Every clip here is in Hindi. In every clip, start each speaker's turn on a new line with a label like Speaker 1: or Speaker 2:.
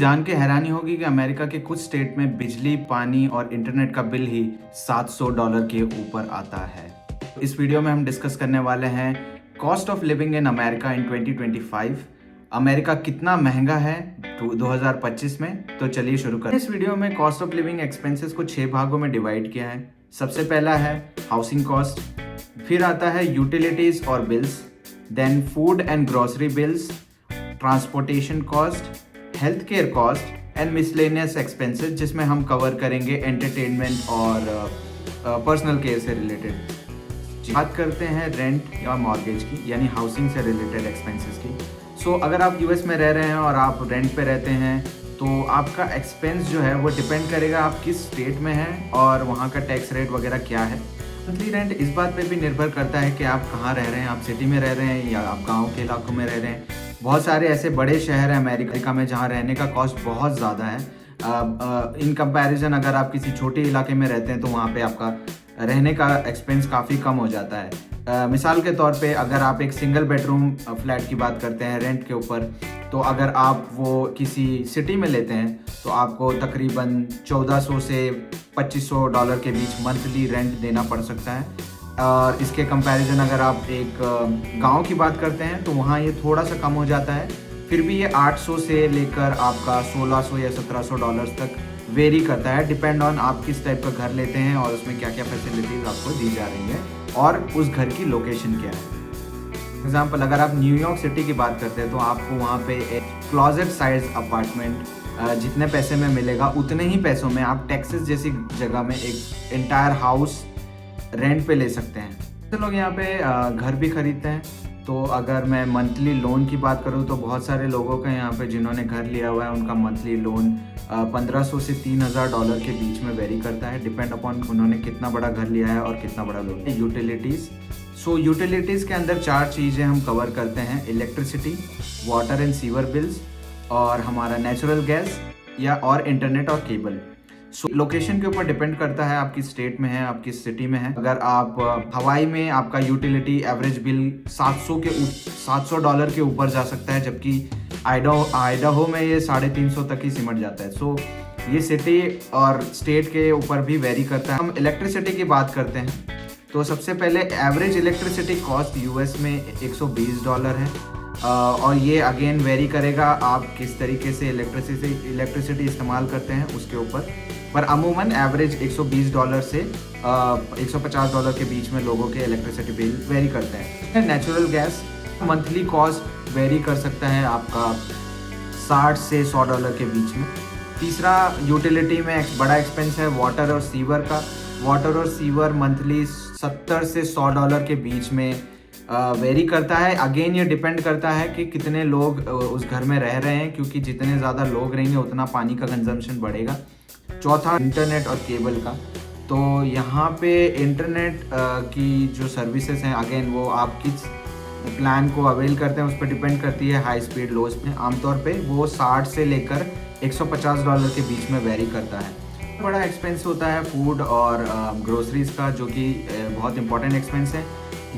Speaker 1: जान के हैरानी होगी कि अमेरिका के कुछ स्टेट में बिजली, पानी और इंटरनेट का बिल ही $700 के ऊपर आता है। इस वीडियो में हम डिस्कस करने वाले हैं cost of living in America in 2025। America कितना महंगा है 2025 में। तो चलिए शुरू करें। इस वीडियो में कॉस्ट ऑफ लिविंग एक्सपेंसेस को 6 भागों में डिवाइड किया है। सबसे पहला है हाउसिंग कॉस्ट, फिर आता है यूटिलिटीज और bills, then food and grocery bills, transportation cost, health care cost and miscellaneous expenses, जिसमें हम कवर करेंगे एंटरटेनमेंट और पर्सनल केयर से रिलेटेड। बात करते हैं रेंट या मॉर्गेज की, यानी हाउसिंग से रिलेटेड एक्सपेंसेस की। सो अगर आप यूएस में रह रहे हैं और आप रेंट पे रहते हैं तो आपका एक्सपेंस जो है वो डिपेंड करेगा आप किस स्टेट में हैं और वहाँ का टैक्स रेट वगैरह क्या है। मंथली रेंट इस बात पे भी निर्भर करता है कि आप कहाँ रह रहे हैं, आप सिटी में रह रहे हैं या आप गाँव के इलाकों में रह रहे हैं। बहुत सारे ऐसे बड़े शहर हैं अमेरिका में जहाँ रहने का कॉस्ट बहुत ज़्यादा है। इन कंपैरिजन अगर आप किसी छोटे इलाके में रहते हैं तो वहाँ पे आपका रहने का एक्सपेंस काफ़ी कम हो जाता है। मिसाल के तौर पे अगर आप एक सिंगल बेडरूम फ्लैट की बात करते हैं रेंट के ऊपर, तो अगर आप वो किसी सिटी में लेते हैं तो आपको तकरीबन $1400 से $2500 के बीच मंथली रेंट देना पड़ सकता है। और इसके कंपैरिजन अगर आप एक गांव की बात करते हैं तो वहाँ ये थोड़ा सा कम हो जाता है, फिर भी ये 800 से लेकर आपका $1600 या $1700 तक वेरी करता है, डिपेंड ऑन आप किस टाइप का घर लेते हैं और उसमें क्या क्या फैसिलिटीज़ आपको दी जा रही हैं और उस घर की लोकेशन क्या है। एग्जाम्पल, अगर आप न्यूयॉर्क सिटी की बात करते हैं तो आपको वहाँ पे एक क्लॉजेट साइज अपार्टमेंट जितने पैसे में मिलेगा उतने ही पैसों में आप टेक्सास जैसी जगह में एक एंटायर हाउस रेंट पे ले सकते हैं। तो लोग यहाँ पे घर भी खरीदते हैं। तो अगर मैं मंथली लोन की बात करूँ तो बहुत सारे लोगों का यहाँ पे जिन्होंने घर लिया हुआ है उनका मंथली लोन $1500 से $3000 के बीच में वेरी करता है, डिपेंड अपॉन उन्होंने कितना बड़ा घर लिया है और कितना बड़ा लोन। यूटिलिटीज़, सो यूटिलिटीज़ के अंदर 4 चीज़ें हम कवर करते हैं: electricity, water and sewer bills, और हमारा नेचुरल गैस या और इंटरनेट और केबल। सो लोकेशन के ऊपर डिपेंड करता है आप किस स्टेट में हैं, आप किस सिटी में हैं। अगर आप हवाई में आपका यूटिलिटी एवरेज बिल $700 के ऊपर जा सकता है, जबकि आइडाहो में ये 350 तक ही सिमट जाता है। सो ये सिटी और स्टेट के ऊपर भी वेरी करता है। हम इलेक्ट्रिसिटी की बात करते हैं तो सबसे पहले एवरेज इलेक्ट्रिसिटी कॉस्ट यूएस में $120 है। और ये अगेन वेरी करेगा आप किस तरीके से इलेक्ट्रिसिटी इस्तेमाल करते हैं उसके ऊपर, पर अमूमन एवरेज $120 से $150 के बीच में लोगों के इलेक्ट्रिसिटी बिल वेरी करते हैं। Natural gas monthly cost very कर सकता है आपका $60 से $100 के बीच में। तीसरा यूटिलिटी में एक बड़ा एक्सपेंस है वाटर और सीवर का। वाटर और सीवर मंथली $70 से $100 के बीच में वेरी करता है। अगेन ये डिपेंड करता है कि कितने लोग उस घर में रह रहे हैं, क्योंकि जितने ज़्यादा लोग रहेंगे उतना पानी का कंजम्पशन बढ़ेगा। चौथा इंटरनेट और केबल का। तो यहाँ पे इंटरनेट की जो सर्विसेज हैं अगेन वो आप किस प्लान को अवेल करते हैं उस पर डिपेंड करती है। हाई स्पीड लो स्पीड आमतौर पे वो 60 से लेकर $150 के बीच में वेरी करता है। बड़ा एक्सपेंस होता है फूड और ग्रोसरीज का, जो कि बहुत इंपॉर्टेंट एक्सपेंस है।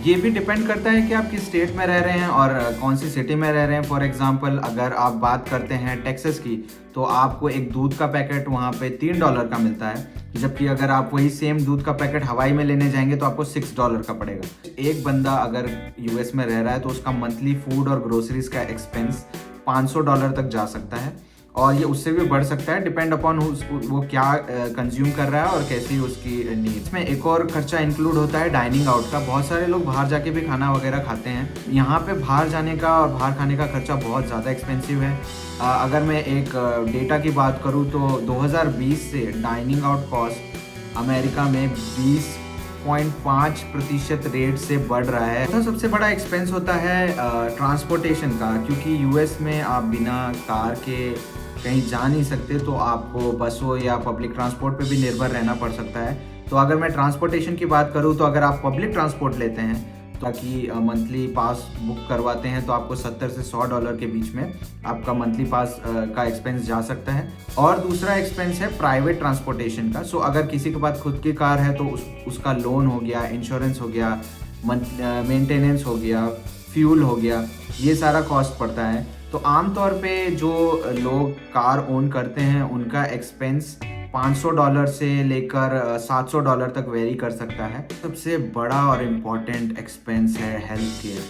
Speaker 1: ये भी डिपेंड करता है कि आप किस स्टेट में रह रहे हैं और कौन सी सिटी में रह रहे हैं। फॉर एग्जांपल, अगर आप बात करते हैं टेक्सास की तो आपको एक दूध का पैकेट वहाँ पे $3 का मिलता है, जबकि अगर आप वही सेम दूध का पैकेट हवाई में लेने जाएंगे तो आपको $6 का पड़ेगा। एक बंदा अगर यूएस में रह रहा है तो उसका मंथली फूड और ग्रोसरीज का एक्सपेंस $500 तक जा सकता है, और ये उससे भी बढ़ सकता है, डिपेंड अपॉन वो क्या कंज्यूम कर रहा है और कैसी उसकी नीड्स। में एक और खर्चा इंक्लूड होता है डाइनिंग आउट का। बहुत सारे लोग बाहर जाके भी खाना वगैरह खाते हैं। यहाँ पे बाहर जाने का और बाहर खाने का खर्चा बहुत ज़्यादा एक्सपेंसिव है। अगर मैं एक डेटा की बात करूँ तो 2020 से डाइनिंग आउट कॉस्ट अमेरिका में 20.5% रेट से बढ़ रहा है। तो सबसे बड़ा एक्सपेंस होता है ट्रांसपोर्टेशन का, क्योंकि यूएस में आप बिना कार के कहीं जा नहीं सकते, तो आपको बसों या पब्लिक ट्रांसपोर्ट पे भी निर्भर रहना पड़ सकता है। तो अगर मैं ट्रांसपोर्टेशन की बात करूँ तो अगर आप पब्लिक ट्रांसपोर्ट लेते हैं ताकि मंथली पास बुक करवाते हैं तो आपको $70 से $100 के बीच में आपका मंथली पास का एक्सपेंस जा सकता है। और दूसरा एक्सपेंस है प्राइवेट ट्रांसपोर्टेशन का। सो अगर किसी के पास खुद की कार है तो उसका लोन हो गया, इंश्योरेंस हो गया, मेंटेनेंस हो गया, फ्यूल हो गया, ये सारा कॉस्ट पड़ता है। तो आमतौर पे जो लोग कार ओन करते हैं उनका एक्सपेंस $500 से लेकर $700 तक वेरी कर सकता है। सबसे बड़ा और इम्पॉर्टेंट एक्सपेंस है हेल्थ केयर।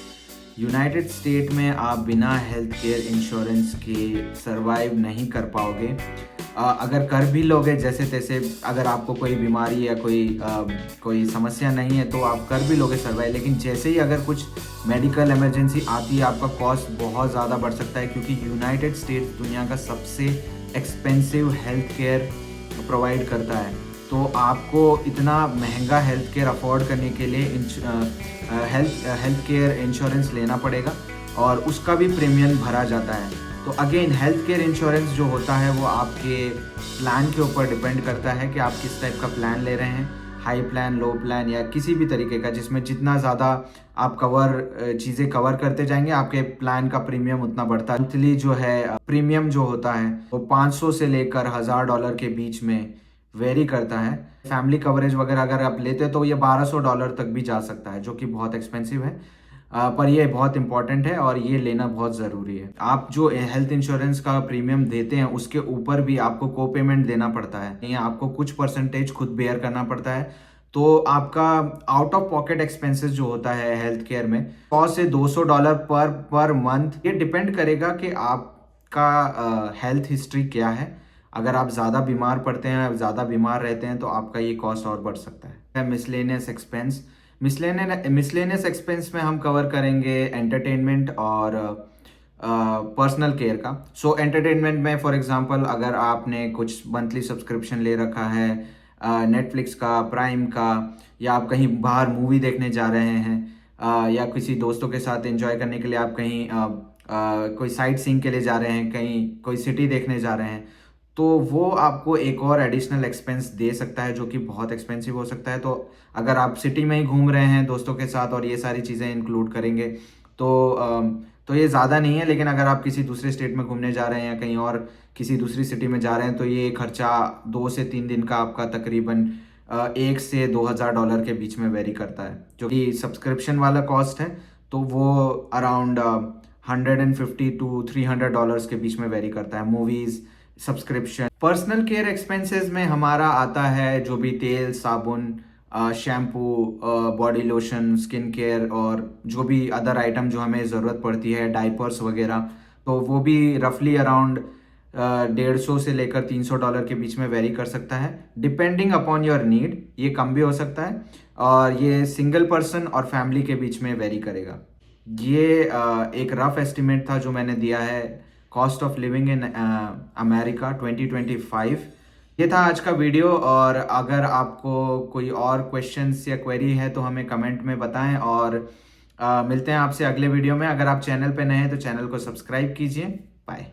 Speaker 1: यूनाइटेड स्टेट में आप बिना हेल्थ केयर इंश्योरेंस के सरवाइव नहीं कर पाओगे। अगर कर भी लोगे जैसे तैसे, अगर आपको कोई बीमारी या कोई समस्या नहीं है तो आप कर भी लोगे सर्वाइव, लेकिन जैसे ही अगर कुछ मेडिकल इमरजेंसी आती है आपका कॉस्ट बहुत ज़्यादा बढ़ सकता है, क्योंकि यूनाइटेड स्टेट्स दुनिया का सबसे एक्सपेंसिव हेल्थ केयर प्रोवाइड करता है। तो आपको इतना महंगा हेल्थ केयर अफोर्ड करने के लिए हेल्थ केयर इंश्योरेंस लेना पड़ेगा और उसका भी प्रीमियम भरा जाता है। तो अगेन हेल्थ केयर इंश्योरेंस जो होता है वो आपके प्लान के ऊपर डिपेंड करता है कि आप किस टाइप का प्लान ले रहे हैं, हाई प्लान, लो प्लान या किसी भी तरीके का, जिसमें जितना ज़्यादा आप चीज़ें कवर करते जाएंगे आपके प्लान का प्रीमियम उतना बढ़ता है। मंथली जो है प्रीमियम जो होता है वो 500 से लेकर $1000 के बीच में वेरी करता है। फैमिली कवरेज वगैरह अगर आप लेते हैं तो ये $1200 तक भी जा सकता है, जो कि बहुत एक्सपेंसिव है, पर ये बहुत इंपॉर्टेंट है और ये लेना बहुत ज़रूरी है। आप जो हेल्थ इंश्योरेंस का प्रीमियम देते हैं उसके ऊपर भी आपको को पेमेंट देना पड़ता है, या आपको कुछ परसेंटेज खुद बेयर करना पड़ता है। तो आपका आउट ऑफ पॉकेट एक्सपेंसेस जो होता है हेल्थ केयर में $100 से $200 पर मंथ, ये डिपेंड करेगा कि आपका हेल्थ हिस्ट्री क्या है। अगर आप ज़्यादा बीमार पड़ते हैं, ज़्यादा बीमार रहते हैं तो आपका ये कॉस्ट और बढ़ सकता है। मिसलेनियस एक्सपेंस, मिसलेनियस एक्सपेंस में हम कवर करेंगे एंटरटेनमेंट और पर्सनल केयर का। सो एंटरटेनमेंट में फॉर एग्जांपल अगर आपने कुछ मंथली सब्सक्रिप्शन ले रखा है नेटफ्लिक्स का, प्राइम का, या आप कहीं बाहर मूवी देखने जा रहे हैं या किसी दोस्तों के साथ एंजॉय करने के लिए आप कहीं कोई साइट सीइंग के लिए जा रहे हैं, कहीं कोई सिटी देखने जा रहे हैं, तो वो आपको एक और एडिशनल एक्सपेंस दे सकता है जो कि बहुत एक्सपेंसिव हो सकता है। तो अगर आप सिटी में ही घूम रहे हैं दोस्तों के साथ और ये सारी चीज़ें इंक्लूड करेंगे तो ये ज़्यादा नहीं है, लेकिन अगर आप किसी दूसरे स्टेट में घूमने जा रहे हैं या कहीं और किसी दूसरी सिटी में जा रहे हैं तो ये खर्चा 2 से 3 दिन का आपका तकरीबन $1 से $2000 के बीच में वेरी करता है। जो कि सब्सक्रिप्शन वाला कॉस्ट है तो वो अराउंड $150 to $300 के बीच में वेरी करता है। Movies subscription. Personal care expenses में हमारा आता है जो भी तेल, साबुन, shampoo, body lotion, skin care और जो भी अदर आइटम जो हमें ज़रूरत पड़ती है, डाइपर्स वगैरह, तो वो भी रफली अराउंड $150 से लेकर $300 के बीच में वेरी कर सकता है, डिपेंडिंग अपॉन योर नीड। ये कम भी हो सकता है और ये सिंगल पर्सन और फैमिली के बीच में वेरी करेगा। ये एक रफ एस्टिमेट था जो मैंने दिया है cost of living in America 2025। ये था आज का वीडियो, और अगर आपको कोई और क्वेश्चंस या क्वेरी है तो हमें कमेंट में बताएं, और मिलते हैं आपसे अगले वीडियो में। अगर आप चैनल पे नए हैं तो चैनल को सब्सक्राइब कीजिए। बाय।